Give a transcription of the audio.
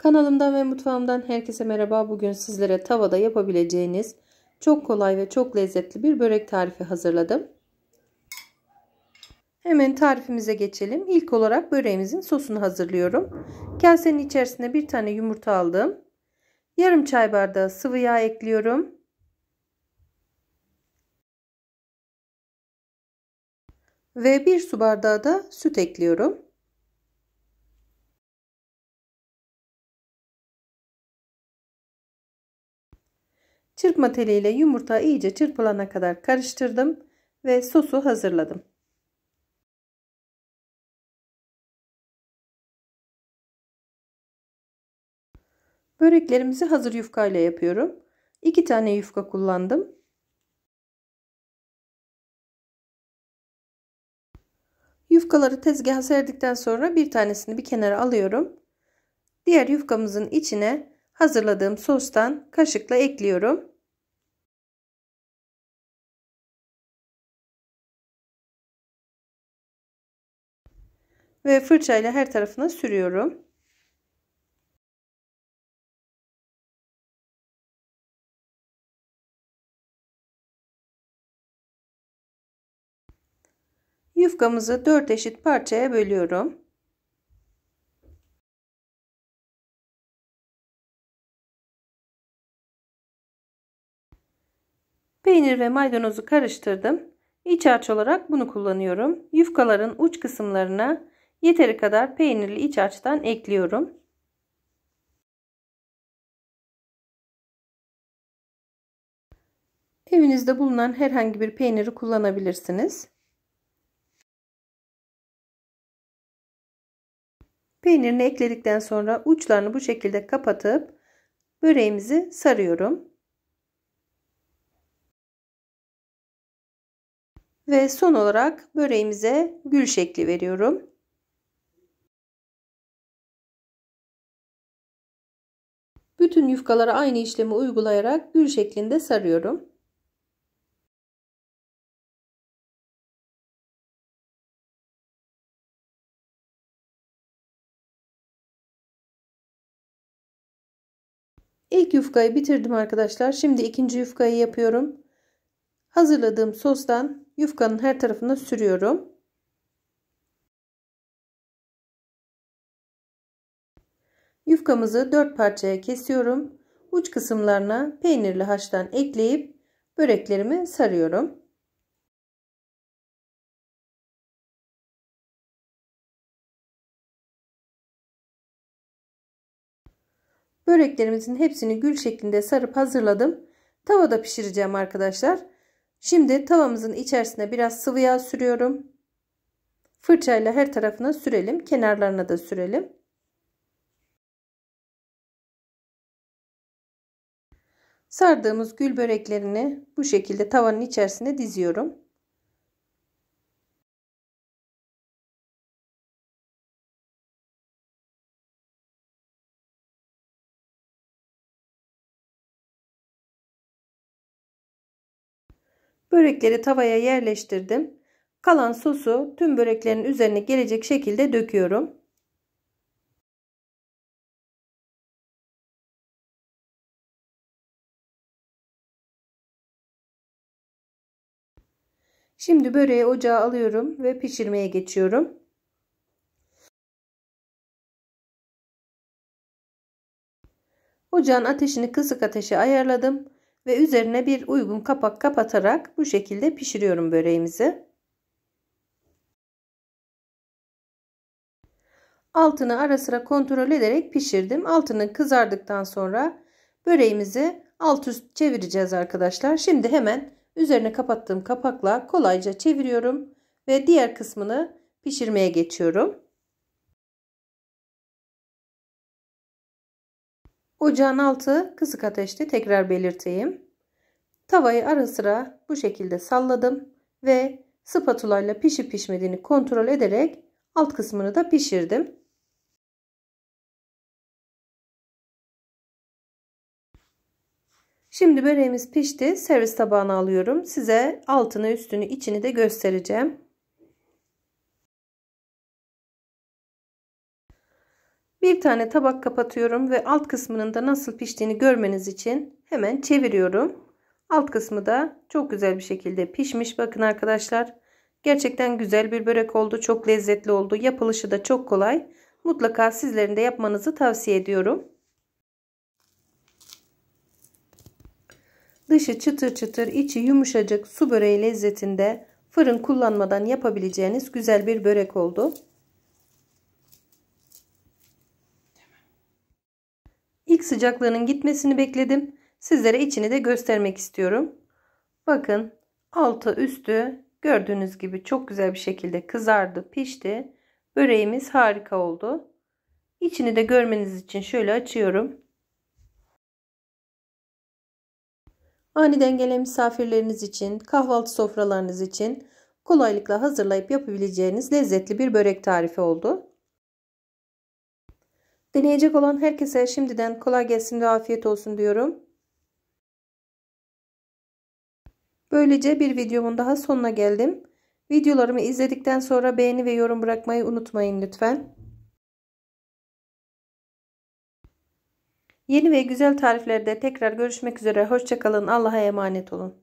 Kanalımdan ve mutfağımdan herkese merhaba. Bugün sizlere tavada yapabileceğiniz çok kolay ve çok lezzetli bir börek tarifi hazırladım. Hemen tarifimize geçelim. İlk olarak böreğimizin sosunu hazırlıyorum. Kasenin içerisine bir tane yumurta aldım. Yarım çay bardağı sıvı yağ ekliyorum. Ve 1 su bardağı da süt ekliyorum. Çırpma teliyle yumurta iyice çırpılana kadar karıştırdım ve sosu hazırladım. Böreklerimizi hazır yufka ile yapıyorum. 2 tane yufka kullandım. Yufkaları tezgaha serdikten sonra bir tanesini bir kenara alıyorum. Diğer yufkamızın içine hazırladığım sostan kaşıkla ekliyorum. Ve fırçayla her tarafına sürüyorum. Yufkamızı 4 eşit parçaya bölüyorum. Peynir ve maydanozu karıştırdım. İç harç olarak bunu kullanıyorum. Yufkaların uç kısımlarına yeteri kadar peynirli iç harçtan ekliyorum. Evinizde bulunan herhangi bir peyniri kullanabilirsiniz. Peynirini ekledikten sonra uçlarını bu şekilde kapatıp böreğimizi sarıyorum. Ve son olarak böreğimize gül şekli veriyorum. Bütün yufkalara aynı işlemi uygulayarak gül şeklinde sarıyorum. İlk yufkayı bitirdim arkadaşlar. Şimdi ikinci yufkayı yapıyorum. Hazırladığım sostan yufkanın her tarafına sürüyorum. Yufkamızı 4 parçaya kesiyorum. Uç kısımlarına peynirli haştan ekleyip böreklerimi sarıyorum. Böreklerimizin hepsini gül şeklinde sarıp hazırladım. Tavada pişireceğim arkadaşlar. Şimdi tavamızın içerisine biraz sıvı yağ sürüyorum. Fırçayla her tarafına sürelim. Kenarlarına da sürelim. Sardığımız gül böreklerini bu şekilde tavanın içerisine diziyorum. Börekleri tavaya yerleştirdim. Kalan sosu tüm böreklerin üzerine gelecek şekilde döküyorum. Şimdi böreği ocağa alıyorum ve pişirmeye geçiyorum. Ocağın ateşini kısık ateşe ayarladım ve üzerine bir uygun kapak kapatarak bu şekilde pişiriyorum böreğimizi. Altını ara sıra kontrol ederek pişirdim. Altını kızardıktan sonra böreğimizi alt üst çevireceğiz arkadaşlar. Şimdi hemen üzerine kapattığım kapakla kolayca çeviriyorum ve diğer kısmını pişirmeye geçiyorum. Ocağın altı kısık ateşte, tekrar belirteyim. Tavayı ara sıra bu şekilde salladım ve spatula ile pişip pişmediğini kontrol ederek alt kısmını da pişirdim. Şimdi böreğimiz pişti. Servis tabağına alıyorum. Size altını, üstünü, içini de göstereceğim. Bir tane tabak kapatıyorum ve alt kısmının da nasıl piştiğini görmeniz için hemen çeviriyorum. Alt kısmı da çok güzel bir şekilde pişmiş. Bakın arkadaşlar, gerçekten güzel bir börek oldu. Çok lezzetli oldu. Yapılışı da çok kolay. Mutlaka sizlerin de yapmanızı tavsiye ediyorum. Dışı çıtır çıtır, içi yumuşacık su böreği lezzetinde, fırın kullanmadan yapabileceğiniz güzel bir börek oldu. İlk sıcaklığının gitmesini bekledim. Sizlere içini de göstermek istiyorum. Bakın, altı üstü gördüğünüz gibi çok güzel bir şekilde kızardı, pişti. Böreğimiz harika oldu. İçini de görmeniz için şöyle açıyorum. Aniden gelen misafirleriniz için, kahvaltı sofralarınız için kolaylıkla hazırlayıp yapabileceğiniz lezzetli bir börek tarifi oldu. Deneyecek olan herkese şimdiden kolay gelsin ve afiyet olsun diyorum. Böylece bir videomun daha sonuna geldim. Videolarımı izledikten sonra beğeni ve yorum bırakmayı unutmayın lütfen. Yeni ve güzel tariflerde tekrar görüşmek üzere. Hoşça kalın. Allah'a emanet olun.